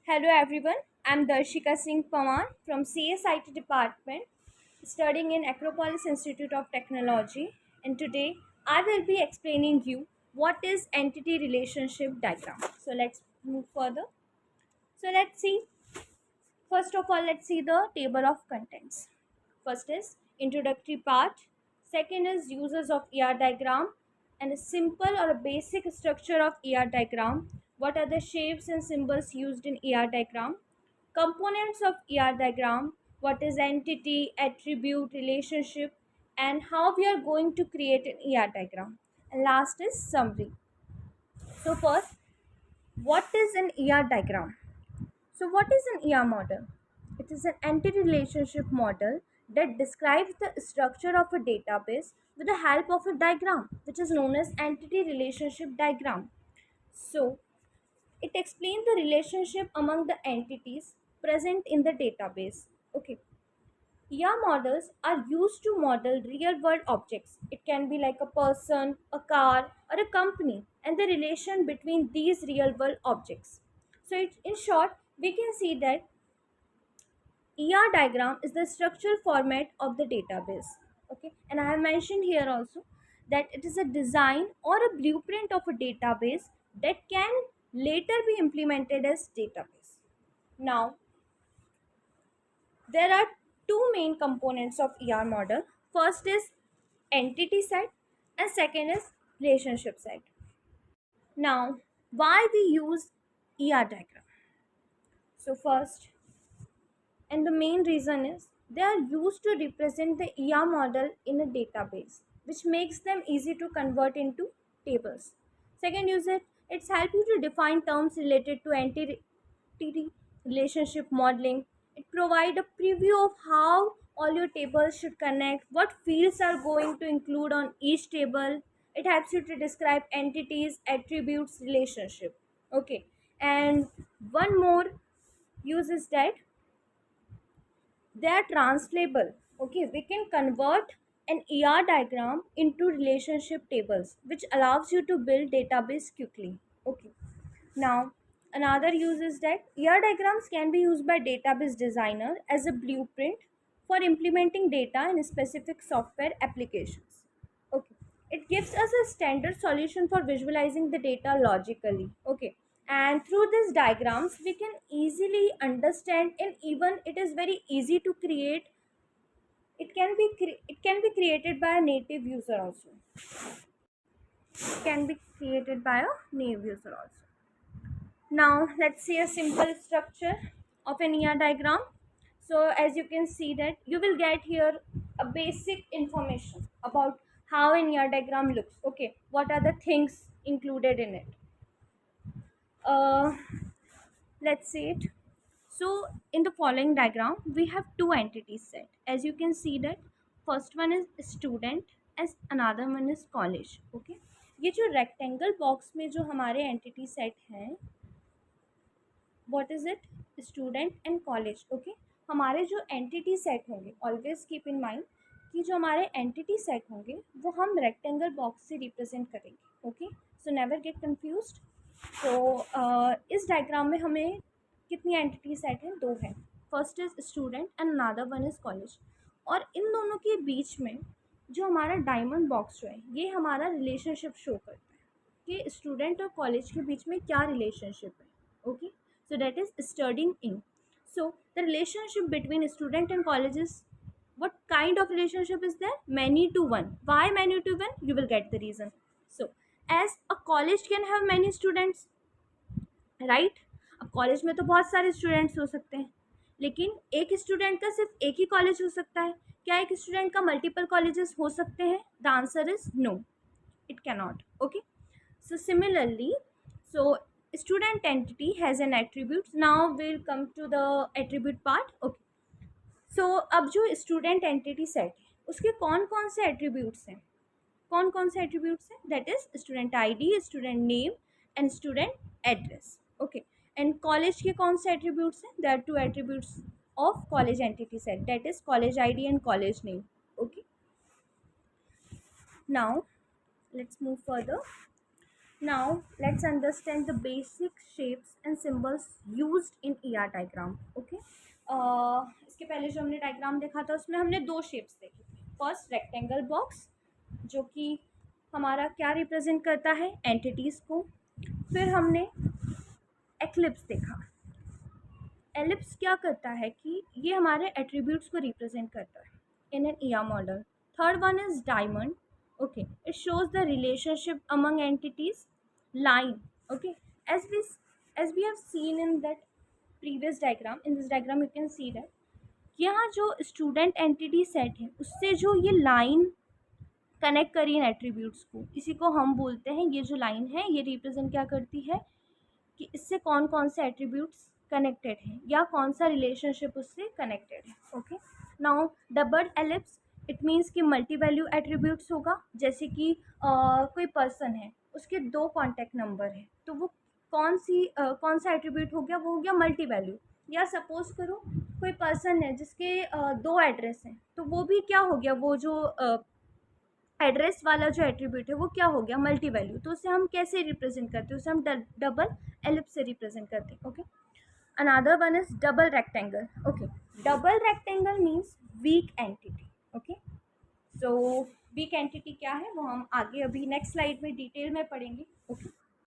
Hello everyone, I'm Darshika Singh Pawar from CSIT department studying in Acropolis Institute of Technology, and today I will be explaining you what is entity relationship diagram. So let's move further. So let's see. First of all, let's see the table of contents. First is introductory part, second is uses of ER diagram and a simple or a basic structure of ER diagram. What are the shapes and symbols used in ER diagram? Components of ER diagram, what is entity, attribute, relationship, and how we are going to create an ER diagram. And last is summary. So first, what is an ER diagram? So, what is an ER model? It is an entity relationship model that describes the structure of a database with the help of a diagram, which is known as entity relationship diagram. So, it explains the relationship among the entities present in the database. Okay. ER models are used to model real world objects. It can be like a person, a car, or a company, and the relation between these real world objects. So, in short, we can see that ER diagram is the structural format of the database. Okay, and I have mentioned here also that it is a design or a blueprint of a database that can later be implemented as database. Now, there are two main components of ER model. First is entity set and second is relationship set. Now, why we use ER diagram? So first, and the main reason is they are used to represent the ER model in a database, which makes them easy to convert into tables. Second use it's help you to define terms related to entity relationship modeling. It provide a preview of how all your tables should connect, what fields are going to include on each table. It helps you to describe entities, attributes, relationship. Okay, and one more use is that they are translatable. Okay, we can convert an ER diagram into relationship tables, which allows you to build database quickly. Okay, now another use is that ER diagrams can be used by database designer as a blueprint for implementing data in specific software applications. Okay, it gives us a standard solution for visualizing the data logically. Okay, and through these diagrams we can easily understand, and even it is very easy to create. It can be created by a native user also. It can be created by a native user also. Now let's see a simple structure of an ER diagram. So as you can see that you will get here a basic information about how an ER diagram looks. Okay, what are the things included in it? Uh, let's see it. So in the following diagram, we have two entities set. As you can see that first one is student as another one is college. Okay, ये जो rectangle box में जो हमारे entity set हैं, what is it? Student and college. Okay, हमारे जो entity set होंगे, always keep in mind कि जो हमारे entity set होंगे वो हम rectangle box से represent करेंगे. Okay, so never get confused. तो इस डायग्राम में हमें कितनी एंटिटी सेट हैं? दो हैं. First is student and another one is college. और इन दोनों के बीच में जो हमारा डायमंड बॉक्स जो है ये हमारा रिलेशनशिप शो करता है कि स्टूडेंट और कॉलेज के बीच में क्या रिलेशनशिप है. Okay, so that is studying in. So the relationship between student and college is, what kind of relationship is there? Many to one. Why many to one? You will get the reason. So as a college can have many students, right? अब college में तो बहुत सारे students हो सकते हैं, लेकिन एक स्टूडेंट का सिर्फ एक ही कॉलेज हो सकता है. क्या एक स्टूडेंट का मल्टीपल कॉलेजेस हो सकते हैं? The answer is no, it cannot. Okay, so similarly, so student entity has an attribute. Now we'll come to the attribute part. Okay, so अब जो student entity set है उसके कौन कौन से attributes हैं? कौन कौन से attributes हैं? That is student ID, student name and student address. Okay, and college के कौन से attributes हैं? There are two attributes of college entity set, that is college ID and college name. Okay, now let's move further. Now let's understand the basic shapes and symbols used in ER diagram. Okay. इसके पहले जो हमने diagram देखा था उसमें हमने दो shapes देखे थे. फर्स्ट रेक्टेंगल बॉक्स जो कि हमारा क्या रिप्रेजेंट करता है, एंटिटीज़ को. फिर हमने एक्लिप्स देखा. एलिप्स क्या करता है कि ये हमारे एट्रीब्यूट्स को रिप्रेजेंट करता है in an ER model. Third one is diamond. Okay, it shows the relationship among entities. Line. Okay, as we have seen in that previous diagram, in this diagram you can see that यहाँ जो student entity set है उससे जो ये line connect करी इन attributes को, इसी को हम बोलते हैं, ये जो लाइन है ये रिप्रेजेंट क्या करती है कि इससे कौन कौन से एट्रीब्यूट्स कनेक्टेड हैं या कौन सा रिलेशनशिप उससे कनेक्टेड है. Okay. Now double ellipse it means कि मल्टी वैल्यू एट्रीब्यूट्स होगा. जैसे कि कोई पर्सन है, उसके दो कॉन्टैक्ट नंबर है, तो वो कौन सा एट्रीब्यूट हो गया, वो हो गया मल्टी वैल्यू. या सपोज करो कोई पर्सन है जिसके दो एड्रेस हैं, तो वो भी क्या हो गया, वो जो एड्रेस वाला जो एट्रीब्यूट है वो क्या हो गया, मल्टी वैल्यू. तो उसे हम कैसे रिप्रेजेंट करते हैं, उसे हम डबल एलिप्स से रिप्रेजेंट करते हैं. Okay. Another one is double rectangle. Okay. Double rectangle means weak entity. Okay. So weak entity क्या है वो हम आगे अभी नेक्स्ट स्लाइड में डिटेल में पढ़ेंगे. ओके.